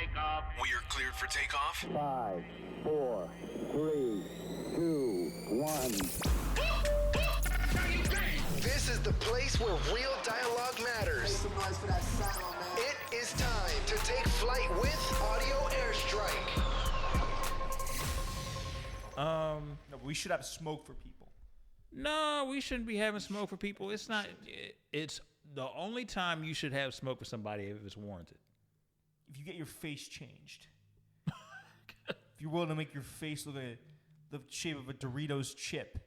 takeoff. We are cleared for takeoff. 5, 4, 3, 2, 1. This is the place where real dialogue matters. It is time to take flight with Audio Airstrike. No, we should have smoke for people. No, we shouldn't be having smoke for people. It's not. It's the only time you should have smoke for somebody if it's warranted. If you get your face changed, if you're willing to make your face look like the shape of a Doritos chip,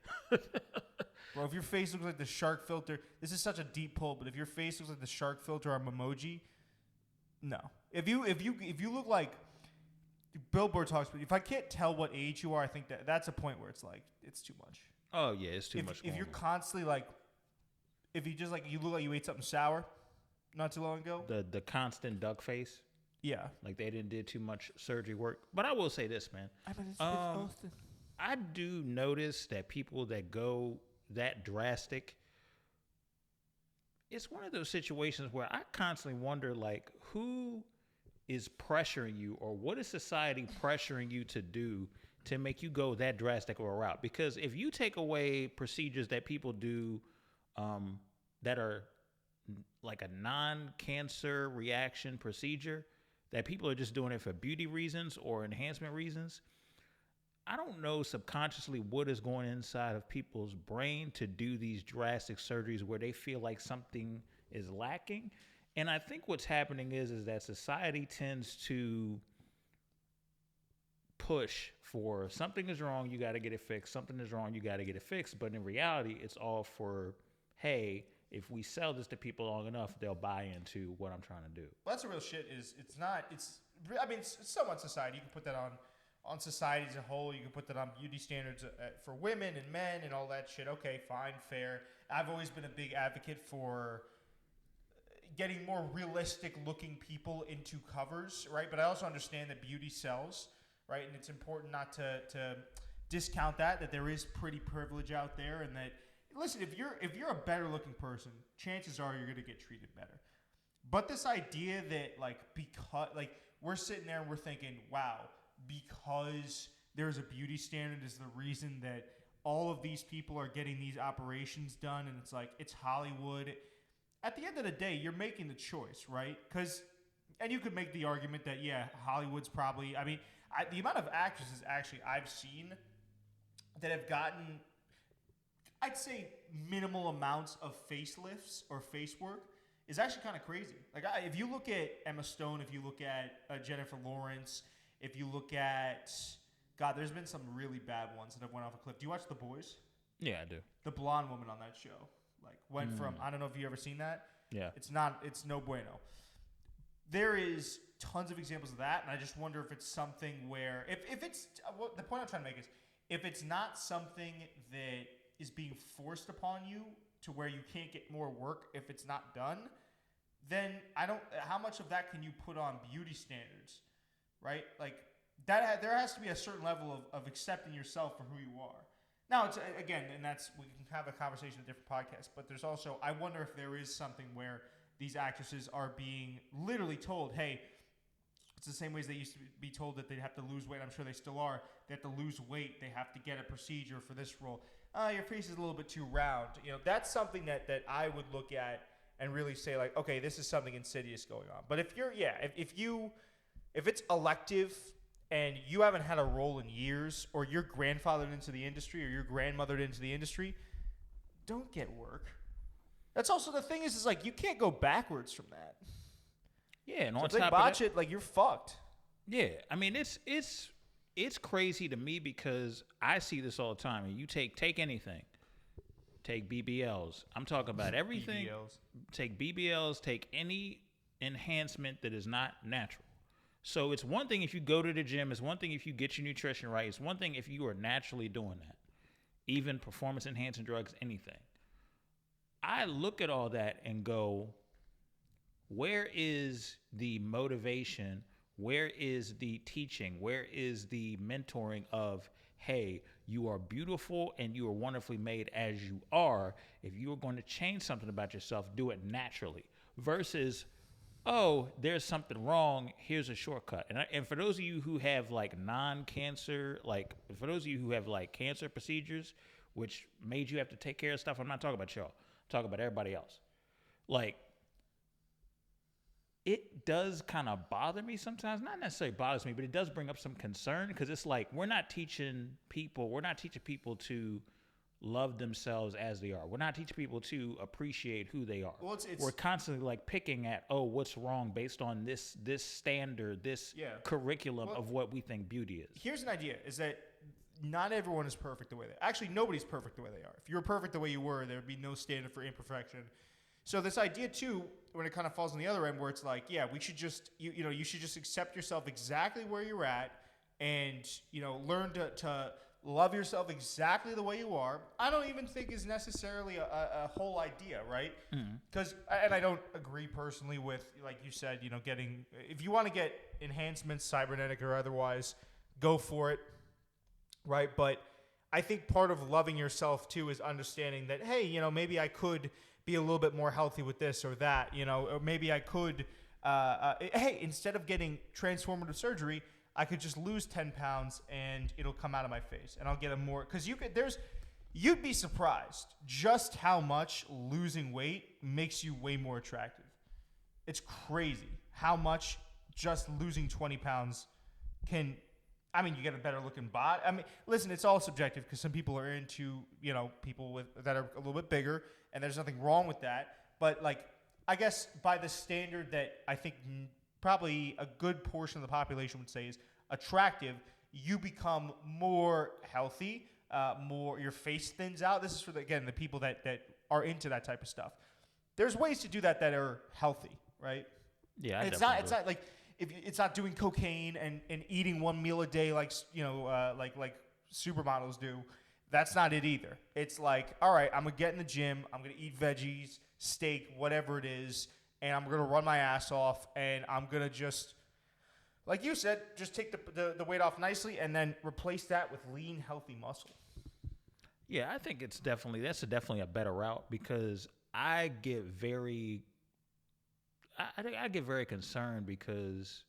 bro. If your face looks like the shark filter, this is such a deep pull. But if your face looks like the shark filter on Memoji, no. If you look like Billboard talks, but if I can't tell what age you are, I think that's a point where it's like it's too much. Oh yeah, it's too much. If you're constantly like, if you just like you look like you ate something sour, not too long ago. The constant duck face. Yeah, like they didn't did too much surgery work. But I will say this, man. I do notice that people that go that drastic, it's one of those situations where I constantly wonder, like, who is pressuring you, or what is society pressuring you to do to make you go that drastic of a route? Because if you take away procedures that people do that are like a non-cancer reaction procedure, that people are just doing it for beauty reasons or enhancement reasons, I don't know subconsciously what is going inside of people's brain to do these drastic surgeries where they feel like something is lacking. And I think what's happening is that society tends to push for something is wrong, you got to get it fixed. Something is wrong, you got to get it fixed. But in reality, it's all for, hey, if we sell this to people long enough, they'll buy into what I'm trying to do. Well, that's the real shit. I mean, it's somewhat society. You can put that on society as a whole. You can put that on beauty standards for women and men and all that shit. Okay, fine, fair. I've always been a big advocate for getting more realistic looking people into covers, right? But I also understand that beauty sells, right? And it's important not to discount that there is pretty privilege out there, and that, listen, if you're a better looking person, chances are you're going to get treated better. But this idea that because we're sitting there and we're thinking, wow, because there's a beauty standard is the reason that all of these people are getting these operations done, and it's like it's Hollywood. At the end of the day, you're making the choice, right? And you could make the argument that, yeah, Hollywood's probably, I mean, the amount of actresses actually I've seen that have gotten, I'd say, minimal amounts of facelifts or face work is actually kind of crazy. Like, if you look at Emma Stone, if you look at Jennifer Lawrence, if you look at, God, there's been some really bad ones that have went off a cliff. Do you watch The Boys? Yeah, I do. The blonde woman on that show. Went from, I don't know if you ever seen that. Yeah. It's no bueno. There is tons of examples of that, and I just wonder if it's something where, if it's, the point I'm trying to make is, if it's not something that is being forced upon you to where you can't get more work if it's not done, then how much of that can you put on beauty standards, right? Like, there has to be a certain level of accepting yourself for who you are. Now, it's again, and we can have a conversation in different podcasts, but there's also, I wonder if there is something where these actresses are being literally told, hey, it's the same ways they used to be told that they have to lose weight. I'm sure they still are. They have to lose weight. They have to get a procedure for this role. Your face is a little bit too round. That's something that I would look at and really say, like, okay, this is something insidious going on. But if it's elective and you haven't had a role in years, or you're grandfathered into the industry, or you're grandmothered into the industry, don't get work. That's also the thing is like, you can't go backwards from that. Yeah, and so on if they top botch of that, it, like, you're fucked. Yeah, I mean, it's crazy to me because I see this all the time. And you take anything, take BBLs. I'm talking about everything. BBLs. Take BBLs. Take any enhancement that is not natural. So it's one thing if you go to the gym. It's one thing if you get your nutrition right. It's one thing if you are naturally doing that. Even performance-enhancing drugs, anything. I look at all that and go, where is the motivation? Where is the teaching? Where is the mentoring of, hey, you are beautiful and you are wonderfully made as you are. If you are going to change something about yourself, do it naturally. Versus oh, there's something wrong. Here's a shortcut. And for those of you who have like non-cancer, like for those of you who have like cancer procedures, which made you have to take care of stuff, I'm not talking about y'all. I'm talking about everybody else. Like, it does kind of bother me sometimes. Not necessarily bothers me, but it does bring up some concern because it's like we're not teaching people to love themselves as they are. We're not teaching people to appreciate who they are. Well, we're constantly like picking at, oh, what's wrong based on this standard, this curriculum of what we think beauty is. Here's an idea: is that not everyone is perfect the way they are. Actually, nobody's perfect the way they are. If you were perfect the way you were, there would be no standard for imperfection. So this idea too, when it kind of falls on the other end, where it's like, yeah, we should just you should just accept yourself exactly where you're at, and learn to love yourself exactly the way you are. I don't even think is necessarily a whole idea, right? Because and I don't agree personally with, like you said, getting, if you want to get enhancements, cybernetic or otherwise, go for it, right? But I think part of loving yourself too is understanding that, hey, maybe I could be a little bit more healthy with this or that, or maybe I could, hey, instead of getting transformative surgery, I could just lose 10 pounds and it'll come out of my face and I'll get a more, because you'd be surprised just how much losing weight makes you way more attractive. It's crazy how much just losing 20 pounds can, you get a better looking body. Listen, it's all subjective because some people are into, people that are a little bit bigger, and there's nothing wrong with that. But like, I guess by the standard that I think probably a good portion of the population would say is attractive, you become more healthy, your face thins out. This is for the people that are into that type of stuff. There's ways to do that are healthy, right? Yeah, it's not like, if it's not doing cocaine and eating one meal a day like supermodels do. That's not it either. It's like, all right, I'm gonna get in the gym, I'm gonna eat veggies, steak, whatever it is, and I'm gonna run my ass off, and I'm gonna just, like you said, just take the weight off nicely, and then replace that with lean, healthy muscle. Yeah, I think that's definitely a better route, because I get very concerned because,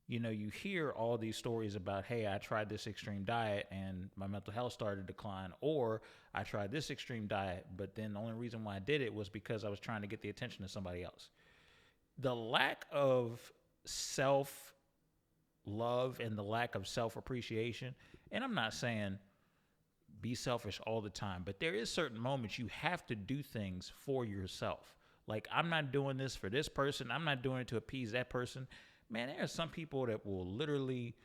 you hear all these stories about, hey, I tried this extreme diet and my mental health started to decline, or I tried this extreme diet, but then the only reason why I did it was because I was trying to get the attention of somebody else. The lack of self-love and the lack of self-appreciation, and I'm not saying be selfish all the time, but there is certain moments you have to do things for yourself. Like, I'm not doing this for this person. I'm not doing it to appease that person. Man, there are some people that will literally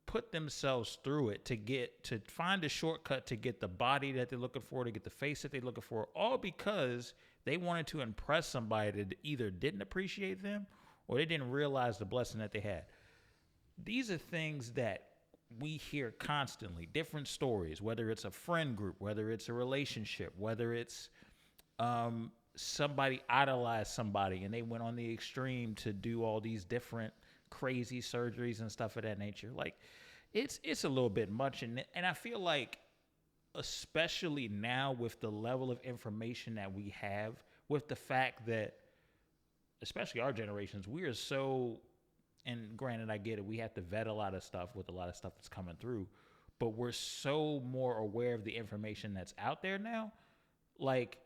put themselves through it to find a shortcut to get the body that they're looking for, to get the face that they're looking for, all because they wanted to impress somebody that either didn't appreciate them or they didn't realize the blessing that they had. These are things that we hear constantly, different stories, whether it's a friend group, whether it's a relationship, whether it's somebody idolized somebody and they went on the extreme to do all these different crazy surgeries and stuff of that nature. Like, it's a little bit much. And I feel like, especially now with the level of information that we have, with the fact that, especially our generations, we are so, and granted, I get it, we have to vet a lot of stuff with a lot of stuff that's coming through, but we're so more aware of the information that's out there now. Like,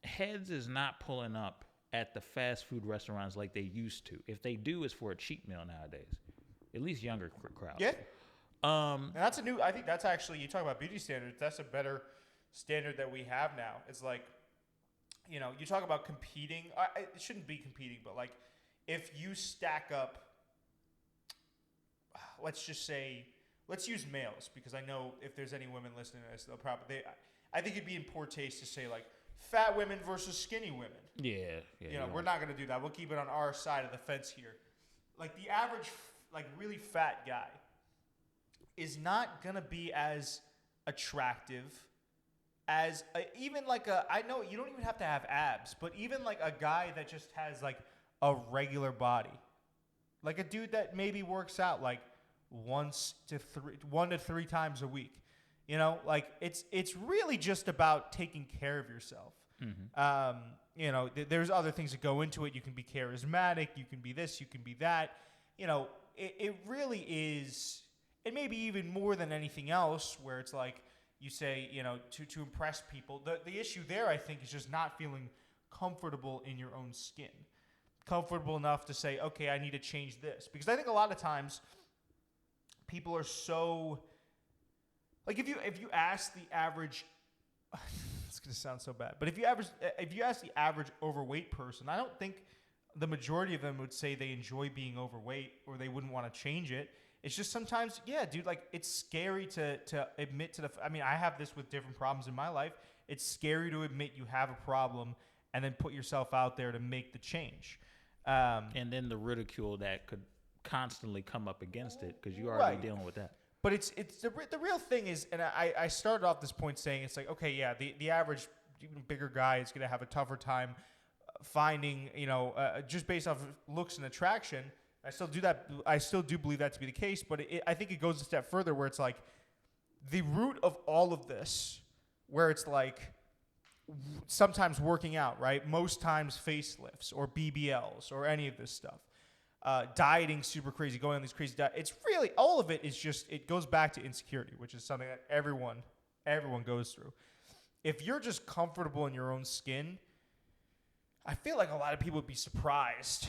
heads is not pulling up at the fast food restaurants like they used to. If they do, it's for a cheap meal nowadays. At least younger crowds. Yeah. And that's I think that's actually, you talk about beauty standards, that's a better standard that we have now. It's like, you talk about competing. It shouldn't be competing, but like, if you stack up, let's use males, because I know if there's any women listening to this, I think it'd be in poor taste to say like, fat women versus skinny women. Yeah. We're not going to do that. We'll keep it on our side of the fence here. Like, the average, really fat guy is not going to be as attractive as even like I know you don't even have to have abs, but even like a guy that just has like a regular body. Like a dude that maybe works out like 1 to 3 times a week. Like it's really just about taking care of yourself. Mm-hmm. you know, there's other things that go into it. You can be charismatic. You can be this. You can be that. You know, it really is, and maybe even more than anything else, where it's like you say, you know, to impress people. The issue there, I think, is just not feeling comfortable in your own skin. Comfortable enough to say, okay, I need to change this. Because I think a lot of times people are so, like, if you ask the average, it's going to sound so bad, but if you ask the average overweight person, I don't think the majority of them would say they enjoy being overweight or they wouldn't want to change it. It's just sometimes, yeah, dude, like, it's scary to admit to I mean, I have this with different problems in my life. It's scary to admit you have a problem and then put yourself out there to make the change. And then the ridicule that could constantly come up against it because you're already dealing with that. But it's the real thing is, and I started off this point saying it's like, okay, yeah, the average even bigger guy is going to have a tougher time finding, you know, just based off of looks and attraction. I still do believe that to be the case, but I think it goes a step further where it's like the root of all of this, where it's like sometimes working out, right? Most times facelifts or BBLs or any of this stuff. Dieting super crazy, going on these crazy diets. It's really, all of it is just, it goes back to insecurity, which is something that everyone goes through. If you're just comfortable in your own skin, I feel like a lot of people would be surprised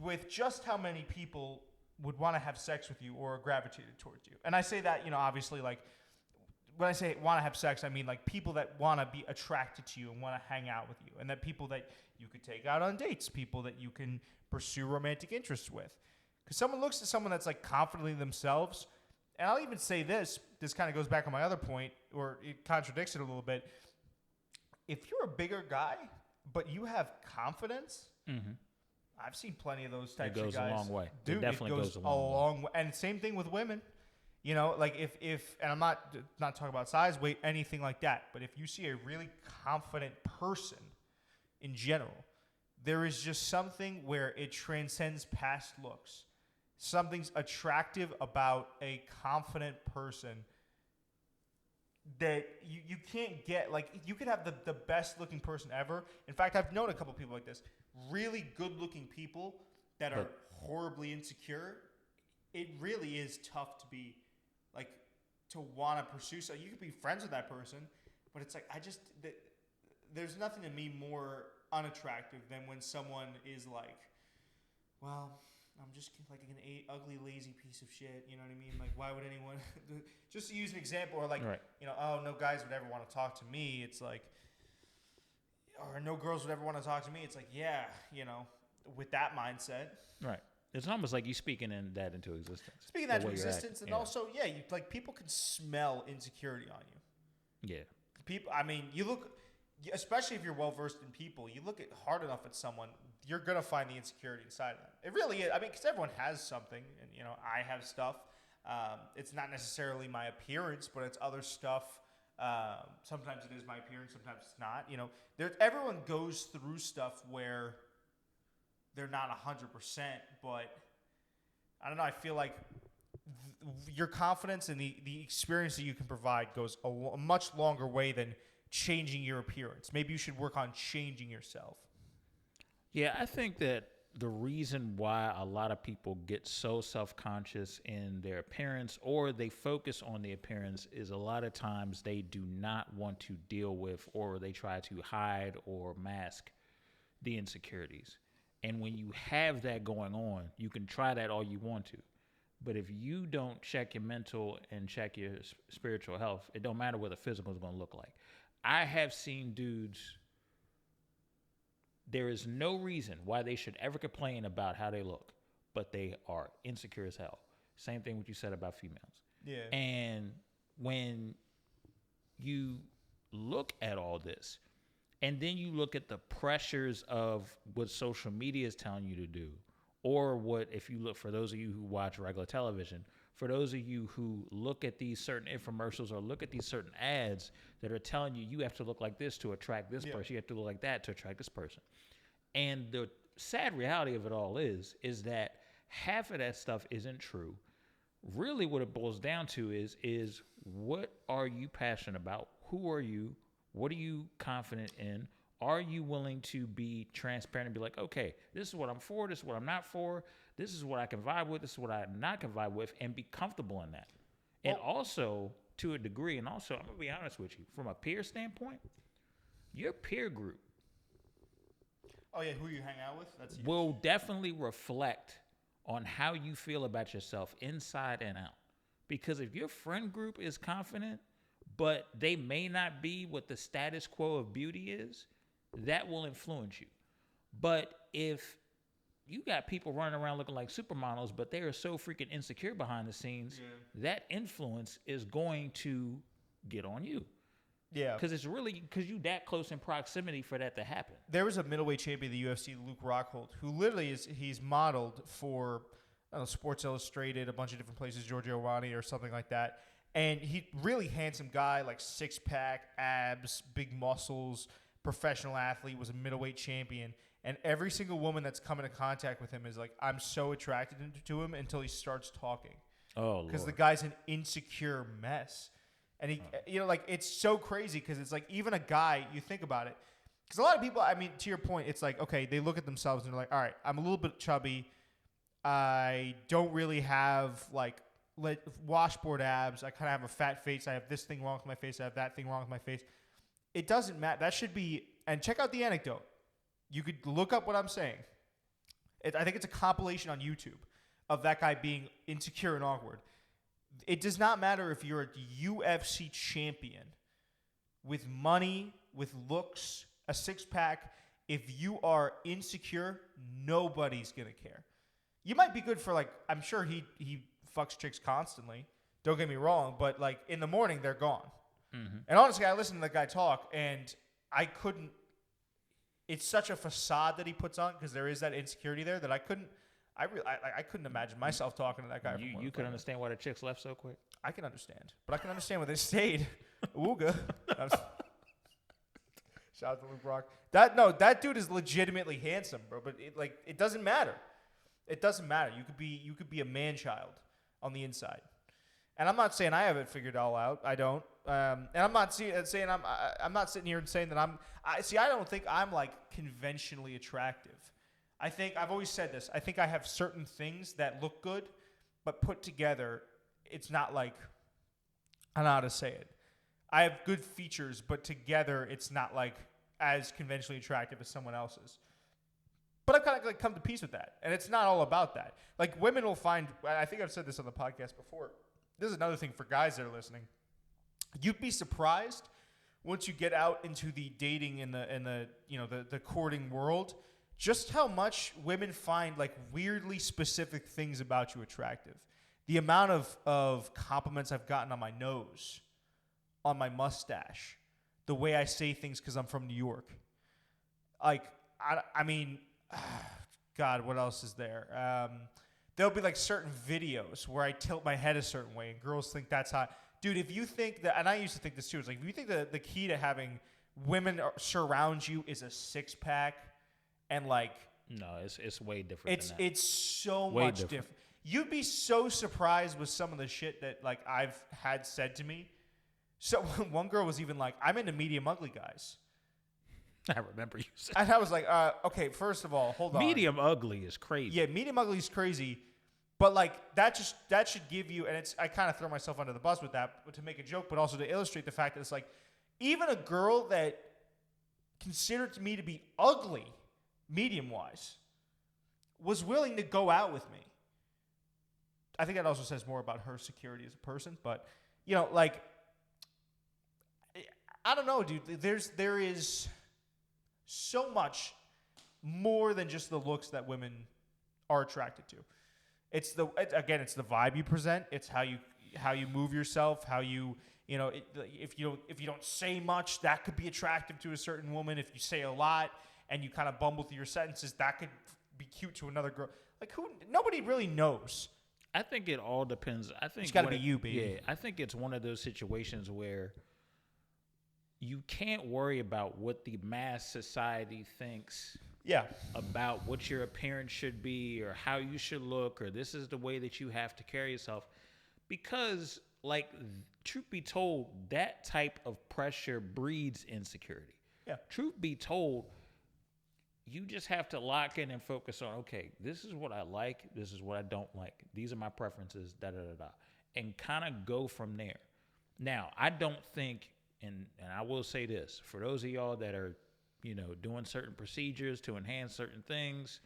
with just how many people would want to have sex with you or gravitated towards you. And I say that, you know, obviously, like, when I say want to have sex, I mean, like, people that want to be attracted to you and want to hang out with you, and that people that you could take out on dates, people that you can pursue romantic interests with. Because someone looks at someone that's, like, confidently themselves, and I'll even say this kind of goes back on my other point, or it contradicts it a little bit. If you're a bigger guy, but you have confidence, I've seen plenty of those types of guys. It goes a long way. Dude, it definitely goes a long way. And same thing with women. You know, like, if and I'm not talking about size, weight, anything like that, but if you see a really confident person in general, there is just something where it transcends past looks. Something's attractive about a confident person that you can't get. Like, you could have the best looking person ever. In fact, I've known a couple people like this. Really good looking people that are horribly insecure. It really is tough to be, like, to want to pursue. So you could be friends with that person, but it's like, there's nothing to me more unattractive than when someone is like, well, I'm just like an ugly, lazy piece of shit. You know what I mean? Like, why would anyone, just to use an example, or like, you know, oh, no guys would ever want to talk to me. It's like, or no girls would ever want to talk to me. It's like, yeah, you know, with that mindset. Right. It's almost like you speaking that into existence. Speaking that into existence, and also, yeah, you, like, people can smell insecurity on you. Yeah. People, I mean, you look, especially if you're well versed in people, you look hard enough at someone, you're gonna find the insecurity inside of them. It really is. I mean, because everyone has something, and, you know, I have stuff. It's not necessarily my appearance, but it's other stuff. Sometimes it is my appearance, sometimes it's not. You know, everyone goes through stuff where they're not 100%, but I don't know. I feel like your confidence and the experience that you can provide goes a much longer way than changing your appearance. Maybe you should work on changing yourself. Yeah, I think that the reason why a lot of people get so self-conscious in their appearance, or they focus on the appearance, is a lot of times they do not want to deal with, or they try to hide or mask the insecurities. And when you have that going on, you can try that all you want to. But if you don't check your mental and check your spiritual health, it don't matter what the physical is going to look like. I have seen dudes, there is no reason why they should ever complain about how they look, but they are insecure as hell. Same thing what you said about females. Yeah. And when you look at all this, and then you look at the pressures of what social media is telling you to do, or what, if you look, for those of you who watch regular television, for those of you who look at these certain infomercials or look at these certain ads that are telling you have to look like this to attract this person, you have to look like that to attract this person. And the sad reality of it all is that half of that stuff isn't true. Really what it boils down to is what are you passionate about? Who are you? What are you confident in? Are you willing to be transparent and be like, okay, this is what I'm for, this is what I'm not for, this is what I can vibe with, this is what I not can vibe with, and be comfortable in that. And also, to a degree, and also, I'm going to be honest with you, from a peer standpoint, your peer group Oh, yeah, who you hang out with? That's huge. will definitely reflect on how you feel about yourself inside and out. Because if your friend group is confident, but they may not be what the status quo of beauty is, that will influence you. But if you got people running around looking like supermodels, but they are so freaking insecure behind the scenes, that influence is going to get on you. Yeah. Because you that close in proximity for that to happen. There was a middleweight champion of the UFC, Luke Rockhold, who literally he's modeled for Sports Illustrated, a bunch of different places, Giorgio Armani or something like that. And he really handsome guy, like 6-pack, abs, big muscles, professional athlete, was a middleweight champion. And every single woman that's come into contact with him is like, I'm so attracted to him until he starts talking. Oh, because the Lord. guy's an insecure mess. And he, it's so crazy because it's like even a guy, you think about it. Because a lot of people, I mean, to your point, it's like, okay, they look at themselves and they're like, all right, I'm a little bit chubby. I don't really have like washboard abs. I kind of have a fat face. I have this thing wrong with my face. I have that thing wrong with my face. It doesn't matter. That should be, and check out the anecdote. You could look up what I'm saying. I think it's a compilation on YouTube of that guy being insecure and awkward. It does not matter if you're a UFC champion with money, with looks, a 6-pack. If you are insecure, nobody's going to care. You might be good for, like, I'm sure he fucks chicks constantly. Don't get me wrong. But, like, in the morning, they're gone. Mm-hmm. And honestly, I listened to the guy talk, and I couldn't. It's such a facade that he puts on because there is that insecurity there that I couldn't. I couldn't imagine myself talking to that guy. You could understand why the chicks left so quick? I can understand. But I can understand why they stayed. Ooga. Shout out to Luke Rock. That dude is legitimately handsome, bro. But it doesn't matter. It doesn't matter. You could be a man-child on the inside. And I'm not saying I have it figured all out. I don't. And I'm not saying I'm not sitting here and saying that I don't think I'm like conventionally attractive. I think I've always said this. I think I have certain things that look good, but put together, it's not like, I don't know how to say it. I have good features, but together, it's not like as conventionally attractive as someone else's. But I've kind of like come to peace with that, and it's not all about that. Like women will find. I think I've said this on the podcast before. This is another thing for guys that are listening. You'd be surprised once you get out into the dating and the courting world. Just how much women find like weirdly specific things about you attractive. The amount of compliments I've gotten on my nose, on my mustache, the way I say things because I'm from New York. Like, I mean, God, what else is there? There'll be like certain videos where I tilt my head a certain way and girls think that's hot. Dude, if you think that, and I used to think this too, it's like if you think that the key to having women surround you is a 6-pack, and like no, it's way different. It's so way much different. You'd be so surprised with some of the shit that like I've had said to me. So one girl was even like, "I'm into medium ugly guys." I remember you saying. And I was like, "Okay, first of all, hold on." Medium ugly is crazy. Yeah, medium ugly is crazy, but like that should give you. And I kind of throw myself under the bus with that to make a joke, but also to illustrate the fact that it's like even a girl that considered me to be ugly, medium-wise, was willing to go out with me. I think that also says more about her security as a person. But, like, I don't know, dude. There is so much more than just the looks that women are attracted to. It's the vibe you present. It's how you move yourself, how you... if you don't say much, that could be attractive to a certain woman. If you say a lot and you kind of bumble through your sentences, that could be cute to another girl. Like nobody really knows. I think it all depends. I think it's got to be you, baby. Yeah, I think it's one of those situations where you can't worry about what the mass society thinks. Yeah. About what your appearance should be or how you should look or this is the way that you have to carry yourself, because like truth be told, that type of pressure breeds insecurity. Yeah. Truth be told, you just have to lock in and focus on, okay, this is what I like, this is what I don't like. These are my preferences, da-da-da-da. And kind of go from there. Now, I don't think, and I will say this, for those of y'all that are, doing certain procedures to enhance certain things,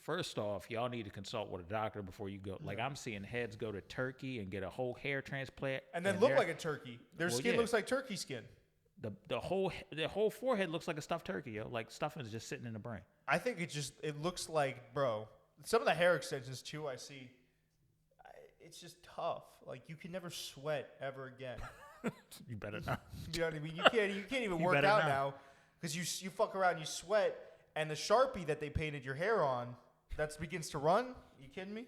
first off, y'all need to consult with a doctor before you go. Like, I'm seeing heads go to Turkey and get a whole hair transplant. And then look like a turkey. Their skin looks like turkey skin. The whole forehead looks like a stuffed turkey, yo. Like, stuffing is just sitting in the brain. I think it looks like, bro, some of the hair extensions, too, I see, it's just tough. Like, you can never sweat ever again. You better not. You know what I mean? You can't even work out now because you fuck around, you sweat, and the Sharpie that they painted your hair on, that begins to run. You kidding me?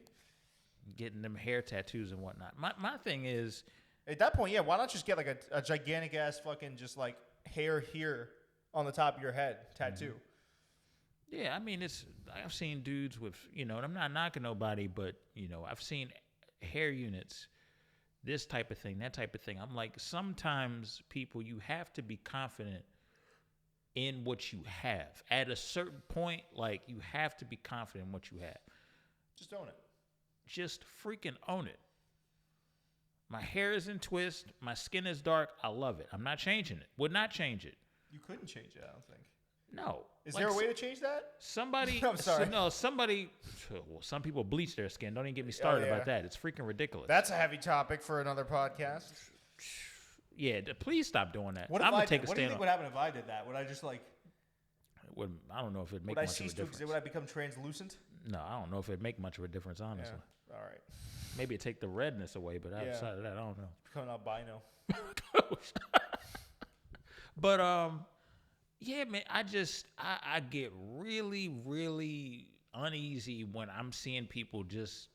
Getting them hair tattoos and whatnot. My thing is, at that point, yeah, why not just get like a gigantic ass fucking just like hair here on the top of your head tattoo? Yeah, I mean, I've seen dudes with, and I'm not knocking nobody, but, I've seen hair units, this type of thing, that type of thing. I'm like, sometimes people, you have to be confident in what you have. At a certain point, like, you have to be confident in what you have. Just own it. Just freaking own it. My hair is in twist. My skin is dark. I love it. I'm not changing it. Would not change it. You couldn't change it, I don't think. No. Is there a way to change that? Somebody. I'm sorry. Somebody. Well, some people bleach their skin. Don't even get me started about that. It's freaking ridiculous. That's a heavy topic for another podcast. Yeah, please stop doing that. What if I'm gonna I take did? a What do you stand think would happen if I did that? Would I just like? I don't know if it'd make Would I much of a cease to difference. exist? Would I become translucent? No, I don't know if it'd make much of a difference, honestly. Yeah. All right. Maybe it'd take the redness away, but outside of that, I don't know. Becoming albino. But yeah, man, I get really, really uneasy when I'm seeing people just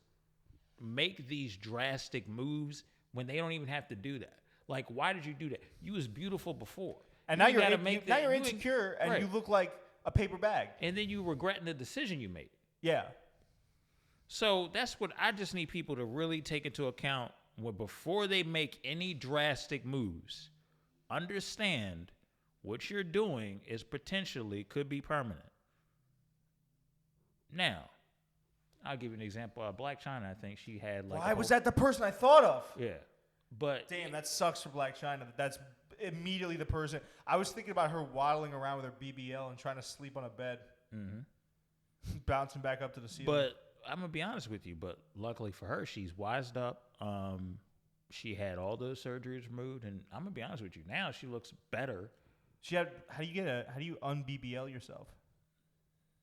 make these drastic moves when they don't even have to do that. Like, why did you do that? You was beautiful before. And now you're insecure and you look like a paper bag. And then you regretting the decision you made. Yeah. So that's what I just need people to really take into account before they make any drastic moves. Understand what you're doing is potentially could be permanent. Now, I'll give you an example. Black China, I think she had like. Why was that the person I thought of? Yeah, but damn, that sucks for Black China. That's immediately the person. I was thinking about her waddling around with her BBL and trying to sleep on a bed, bouncing back up to the ceiling. But I'm gonna be honest with you. But luckily for her, she's wised up. She had all those surgeries removed, and I'm gonna be honest with you. Now she looks better. She had. How do you un-BBL yourself?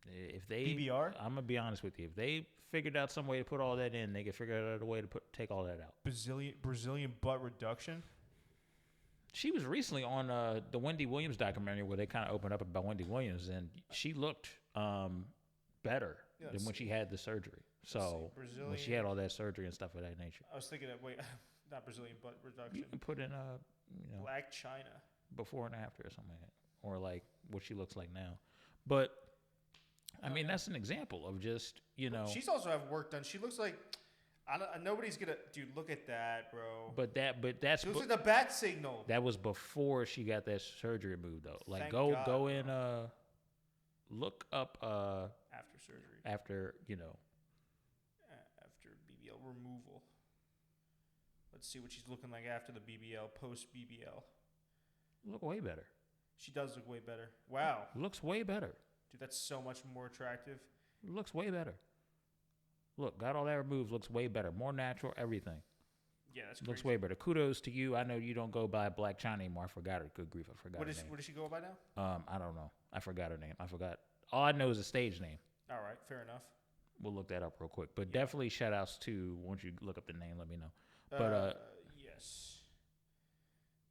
If they BBR? I'm gonna be honest with you. If they figured out some way to put all that in, they could figure out a way to take all that out. Brazilian butt reduction. She was recently on the Wendy Williams documentary where they kind of opened up about Wendy Williams, and she looked better than when she had the surgery. So when she had all that surgery and stuff of that nature. I was thinking that not Brazilian butt reduction. You can put in Black China before and after or something like that, or like what she looks like now. But I mean, that's an example of just She's also have work done. She looks like nobody's gonna. Dude, look at that, bro. But that's. She looks like the bat signal. That was before she got that surgery removed, though. Like, Thank go God, in, look up after surgery. After after BBL removal. Let's see what she's looking like after the BBL, post BBL. Look way better. She does look way better. Wow. Looks way better. Dude, that's so much more attractive. Looks way better. Look, got all that removed. Looks way better. More natural, everything. Yeah, that's crazy. Looks way better. Kudos to you. I know you don't go by Black China anymore. I forgot her. Good grief, I forgot her name. What does she go by now? I don't know. I forgot her name. I forgot. All I know is a stage name. All right, fair enough. We'll look that up real quick. But definitely shout outs to, once you look up the name, let me know. But yes.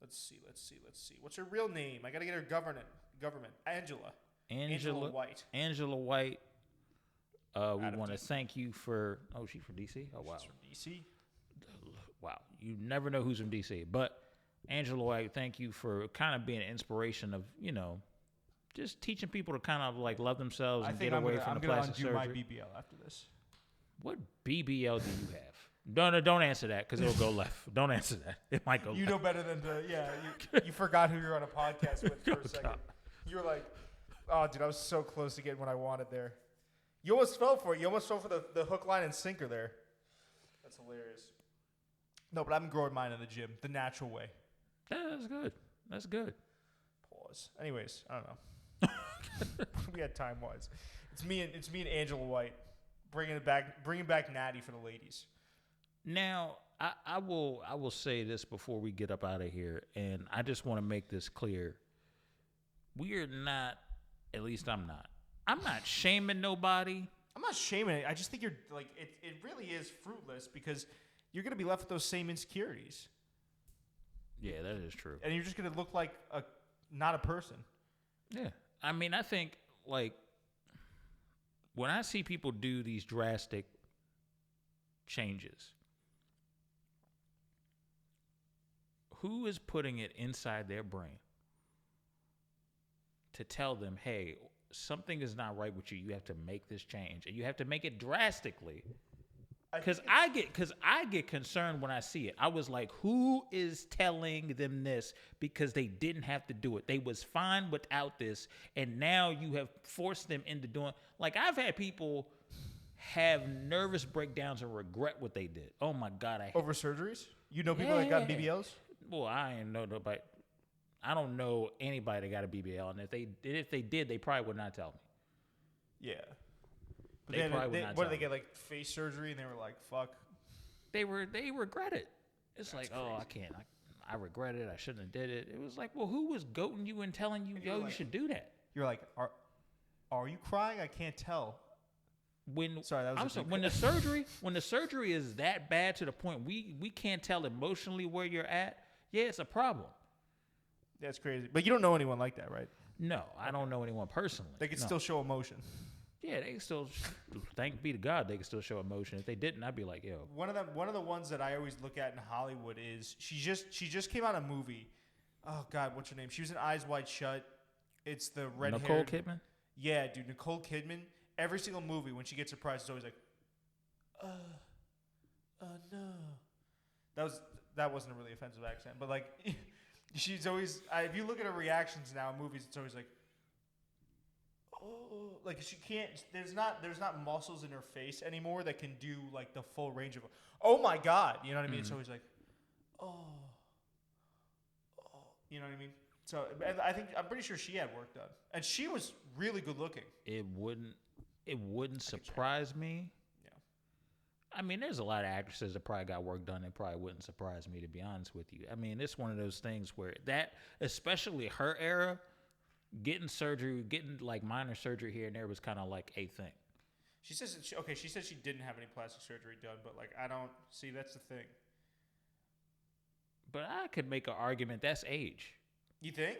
Let's see. What's her real name? I gotta get her government. Angela White. Angela White. We want to thank you for. Oh, she's from DC. Oh wow. She's from DC. Wow, you never know who's from DC. But Angela White, thank you for kind of being an inspiration of just teaching people to kind of like love themselves and get away from the plastic surgery. I'm gonna undo my BBL after this. What BBL do you have? Don't answer that because it'll go left. Don't answer that. It might go You left. know better than to, you forgot who you're on a podcast with for a second. You were like, oh, dude, I was so close to getting what I wanted there. You almost fell for it. You almost fell for the hook, line, and sinker there. That's hilarious. No, but I've been growing mine in the gym, the natural way. Yeah, that's good. That's good. Pause. Anyways, I don't know. We had time-wise. It's me and Angela White bringing back Natty for the ladies. Now, I will say this before we get up out of here, and I just want to make this clear. We are not, at least I'm not shaming nobody. I'm not shaming it. I just think you're like it really is fruitless because you're gonna be left with those same insecurities. Yeah, that is true. And you're just gonna look like not a person. Yeah. I mean, I think like when I see people do these drastic changes, who is putting it inside their brain to tell them, hey, something is not right with you. You have to make this change, and you have to make it drastically. Because I get concerned when I see it. I was like, who is telling them this? Because they didn't have to do it. They was fine without this, and now you have forced them into doing. Like, I've had people have nervous breakdowns and regret what they did. Oh my God, over surgeries. You know people that got BBLs. Well, I ain't know nobody. I don't know anybody that got a BBL, and if they did, they probably would not tell me. Yeah. But They probably would not what tell did they me. get, like face surgery, and they were like, fuck. They regret it. It's That's like, crazy. oh, I can't. I regret it. I shouldn't have did it. It was like, well, who was goating you and telling you, yo, you should do that? You're like, are you crying? I can't tell. Sorry, that was when the surgery is that bad to the point we can't tell emotionally where you're at. Yeah, it's a problem. That's crazy. But you don't know anyone like that, right? No, I don't know anyone personally. They can No. still show emotion. Yeah, they can still. Thank be to God, they can still show emotion. If they didn't, I'd be like, yo. One of the ones that I always look at in Hollywood is she just came out a movie. Oh God, what's her name? She was in Eyes Wide Shut. It's the red Nicole Kidman. Yeah, dude, Nicole Kidman. Every single movie when she gets surprised, it's always like, no. That wasn't a really offensive accent, but like, she's always. If you look at her reactions now in movies, it's always like, oh, like she can't. There's not muscles in her face anymore that can do like the full range of. Oh my God, you know what I mean? It's always like, oh, you know what I mean? So and I'm pretty sure she had work done, and she was really good looking. It wouldn't surprise me. Yeah. I mean, there's a lot of actresses that probably got work done. It probably wouldn't surprise me, to be honest with you. I mean, it's one of those things where that, especially her era, getting surgery, getting like minor surgery here and there was kind of like a thing. She says she said she didn't have any plastic surgery done, but like I don't see that's the thing. But I could make an argument that's age. You think?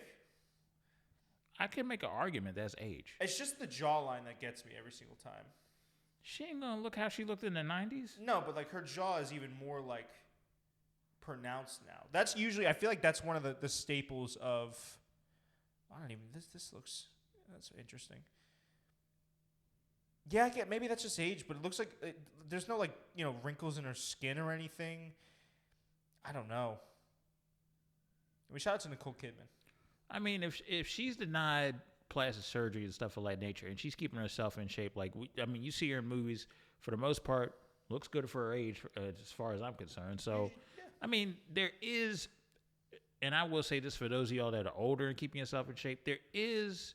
I can make an argument that's age. It's just the jawline that gets me every single time. She ain't gonna look how she looked in the 90s. No, but like her jaw is even more like pronounced now. That's usually I feel like that's one of the staples of. I don't even. This looks. That's interesting. Yeah, I get maybe that's just age, but it looks like there's no like wrinkles in her skin or anything. I don't know. We shout out to Nicole Kidman. I mean, if she's denied plastic surgery and stuff of that nature, and she's keeping herself in shape, like you see her in movies for the most part, looks good for her age, as far as I'm concerned. So, yeah. I mean, there is, and I will say this for those of y'all that are older and keeping yourself in shape, there is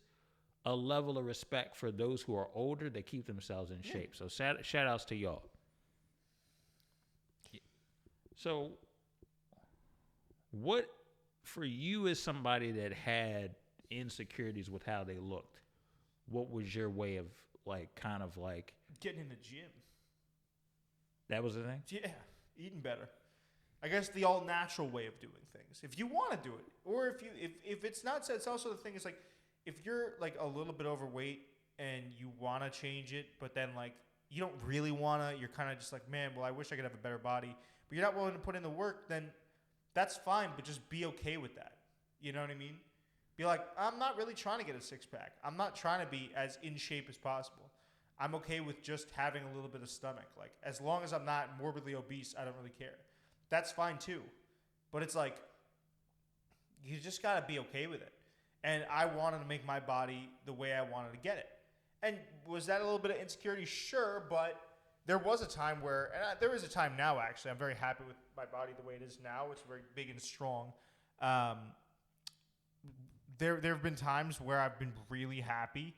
a level of respect for those who are older that keep themselves in shape. So shout outs to y'all. So, what for you as somebody that had insecurities with how they looked, what was your way of kind of getting in the gym? That was the thing? Yeah, eating better. I guess the all natural way of doing things. If you want to do it, or if it's not, it's also the thing is like if you're like a little bit overweight and you want to change it, but then like you don't really want to, you're kind of just like, man, well, I wish I could have a better body, but you're not willing to put in the work, then that's fine, but just be okay with that. You know what I mean? Be like, I'm not really trying to get a six-pack. I'm not trying to be as in shape as possible. I'm okay with just having a little bit of stomach. Like, as long as I'm not morbidly obese, I don't really care. That's fine too. But it's like, you just got to be okay with it. And I wanted to make my body the way I wanted to get it. And was that a little bit of insecurity? Sure, but there was a time where, and there is a time now actually, I'm very happy with my body the way it is now. It's very big and strong. There have been times where I've been really happy.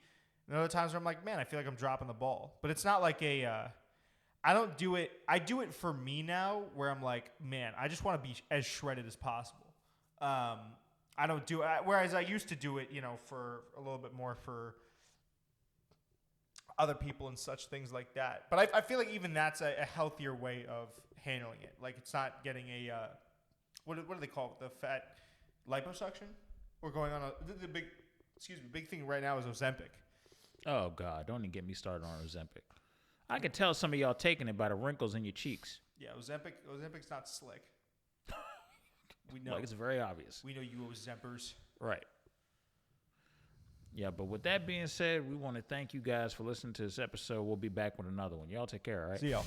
And other times where I'm like, man, I feel like I'm dropping the ball. But it's not like I don't do it. I do it for me now where I'm like, man, I just want to be as shredded as possible. I don't do it. Whereas I used to do it, for a little bit more for other people and such things like that. But I feel like even that's a healthier way of handling it. Like, it's not getting what do they call it? The fat liposuction? We're going on the big thing right now is Ozempic. Oh, God. Don't even get me started on Ozempic. I can tell some of y'all taking it by the wrinkles in your cheeks. Yeah, Ozempic's not slick. We know. Like, it's very obvious. We know you Ozempers. Right. Yeah, but with that being said, we want to thank you guys for listening to this episode. We'll be back with another one. Y'all take care, all right? See y'all.